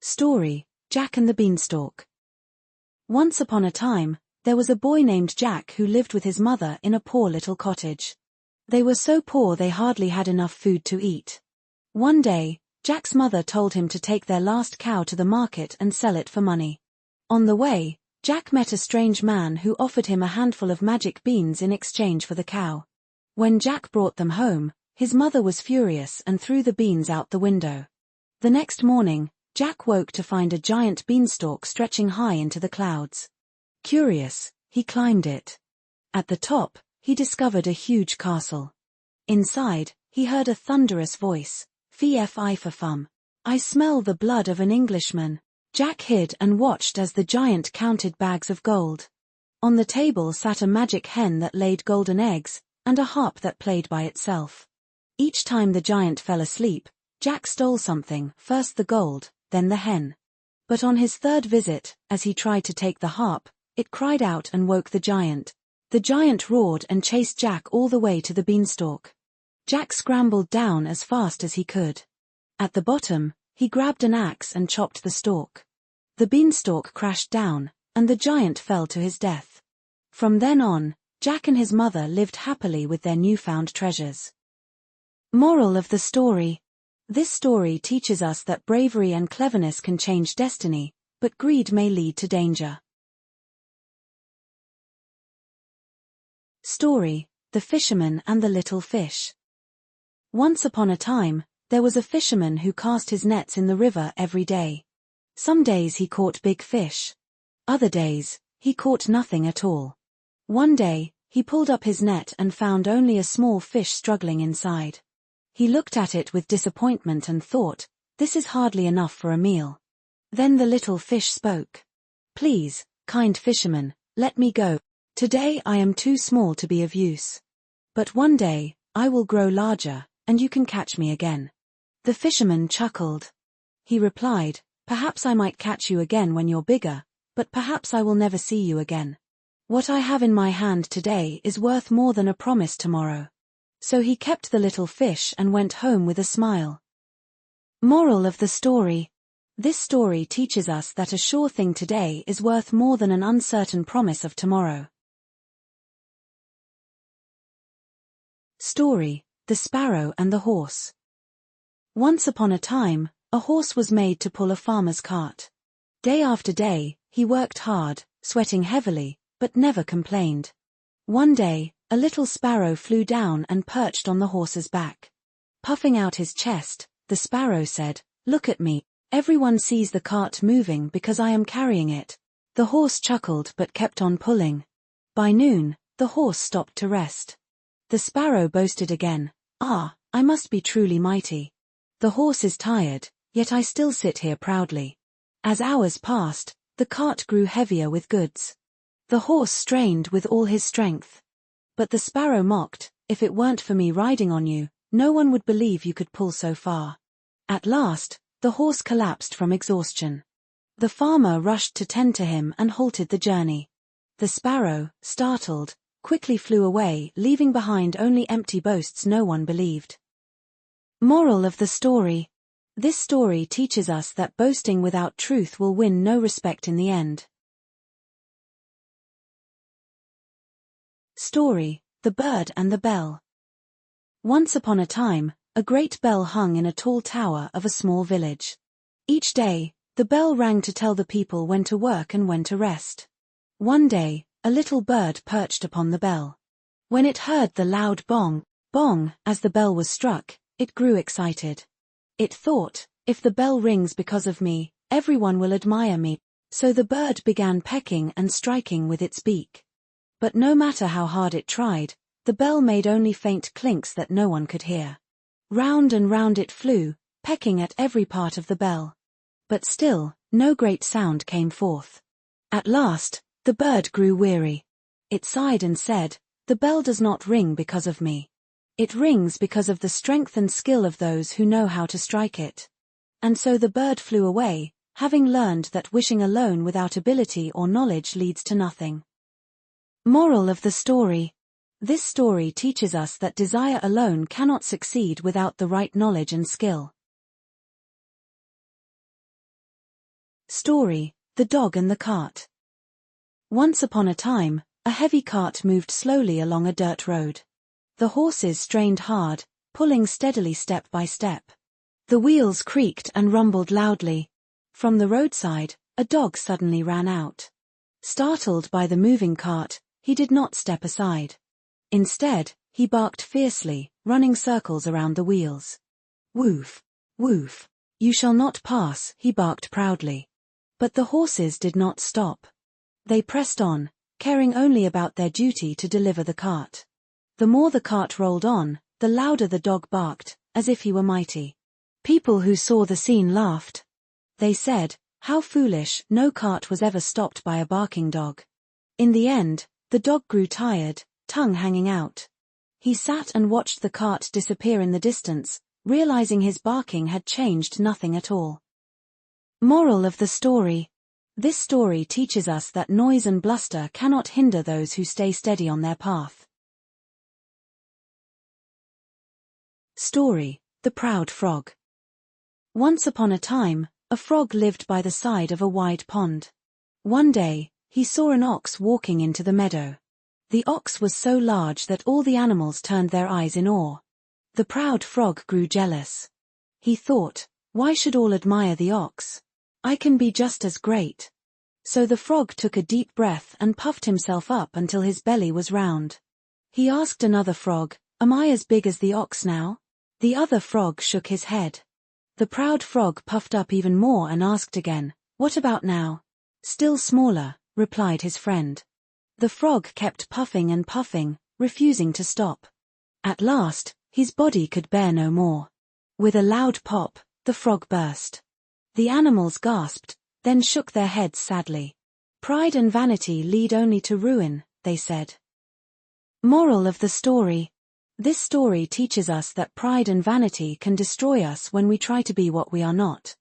Story, Jack and the Beanstalk. Once upon a time, there was a boy named Jack who lived with his mother in a poor little cottage. They were so poor they hardly had enough food to eat. One day, Jack's mother told him to take their last cow to the market and sell it for money. On the way, Jack met a strange man who offered him a handful of magic beans in exchange for the cow. When Jack brought them home, his mother was furious and threw the beans out the window. The next morning, Jack woke to find a giant beanstalk stretching high into the clouds. Curious, he climbed it. At the top, he discovered a huge castle. Inside, he heard a thunderous voice, "Fee fi for fum. I smell the blood of an Englishman." Jack hid and watched as the giant counted bags of gold. On the table sat a magic hen that laid golden eggs, and a harp that played by itself. Each time the giant fell asleep, Jack stole something, first the gold, then the hen. But on his third visit, as he tried to take the harp, it cried out and woke the giant. The giant roared and chased Jack all the way to the beanstalk. Jack scrambled down as fast as he could. At the bottom, he grabbed an axe and chopped the stalk. The beanstalk crashed down, and the giant fell to his death. From then on, Jack and his mother lived happily with their newfound treasures. Moral of the story. This story teaches us that bravery and cleverness can change destiny, but greed may lead to danger. Story, The Fisherman and the Little Fish. Once upon a time, there was a fisherman who cast his nets in the river every day. Some days he caught big fish. Other days, he caught nothing at all. One day, he pulled up his net and found only a small fish struggling inside. He looked at it with disappointment and thought, "This is hardly enough for a meal." Then the little fish spoke. "Please, kind fisherman, let me go. Today I am too small to be of use. But one day, I will grow larger, and you can catch me again." The fisherman chuckled. He replied, "Perhaps I might catch you again when you're bigger, but perhaps I will never see you again. What I have in my hand today is worth more than a promise tomorrow." So he kept the little fish and went home with a smile. Moral of the story. This story teaches us that a sure thing today is worth more than an uncertain promise of tomorrow. Story, The Sparrow and the Horse. Once upon a time, a horse was made to pull a farmer's cart. Day after day, he worked hard, sweating heavily, but never complained. One day, a little sparrow flew down and perched on the horse's back. Puffing out his chest, the sparrow said, "Look at me, everyone sees the cart moving because I am carrying it." The horse chuckled but kept on pulling. By noon, the horse stopped to rest. The sparrow boasted again, "Ah, I must be truly mighty. The horse is tired, yet I still sit here proudly." As hours passed, the cart grew heavier with goods. The horse strained with all his strength. But the sparrow mocked, "If it weren't for me riding on you, no one would believe you could pull so far." At last, the horse collapsed from exhaustion. The farmer rushed to tend to him and halted the journey. The sparrow, startled, quickly flew away, leaving behind only empty boasts no one believed. Moral of the story. This story teaches us that boasting without truth will win no respect in the end. Story, The Bird and the Bell. Once upon a time, a great bell hung in a tall tower of a small village. Each day, the bell rang to tell the people when to work and when to rest. One day, a little bird perched upon the bell. When it heard the loud bong, bong, as the bell was struck, it grew excited. It thought, "If the bell rings because of me, everyone will admire me." So the bird began pecking and striking with its beak. But no matter how hard it tried, the bell made only faint clinks that no one could hear. Round and round it flew, pecking at every part of the bell. But still, no great sound came forth. At last, the bird grew weary. It sighed and said, "The bell does not ring because of me. It rings because of the strength and skill of those who know how to strike it." And so the bird flew away, having learned that wishing alone without ability or knowledge leads to nothing. Moral of the story. This story teaches us that desire alone cannot succeed without the right knowledge and skill. Story: The Dog and the Cart. Once upon a time, a heavy cart moved slowly along a dirt road. The horses strained hard, pulling steadily step by step. The wheels creaked and rumbled loudly. From the roadside, a dog suddenly ran out. Startled by the moving cart, he did not step aside. Instead, he barked fiercely, running circles around the wheels. "Woof! Woof! You shall not pass," he barked proudly. But the horses did not stop. They pressed on, caring only about their duty to deliver the cart. The more the cart rolled on, the louder the dog barked, as if he were mighty. People who saw the scene laughed. They said, "How foolish, no cart was ever stopped by a barking dog." In the end, the dog grew tired, tongue hanging out. He sat and watched the cart disappear in the distance, realizing his barking had changed nothing at all. Moral of the story: this story teaches us that noise and bluster cannot hinder those who stay steady on their path. Story: The Proud Frog. Once upon a time, a frog lived by the side of a wide pond. One day, he saw an ox walking into the meadow. The ox was so large that all the animals turned their eyes in awe. The proud frog grew jealous. He thought, "Why should all admire the ox? I can be just as great." So the frog took a deep breath and puffed himself up until his belly was round. He asked another frog, "Am I as big as the ox now?" The other frog shook his head. The proud frog puffed up even more and asked again, "What about now?" "Still smaller," replied his friend. The frog kept puffing and puffing, refusing to stop. At last, his body could bear no more. With a loud pop, the frog burst. The animals gasped, then shook their heads sadly. "Pride and vanity lead only to ruin," they said. Moral of the story: this story teaches us that pride and vanity can destroy us when we try to be what we are not.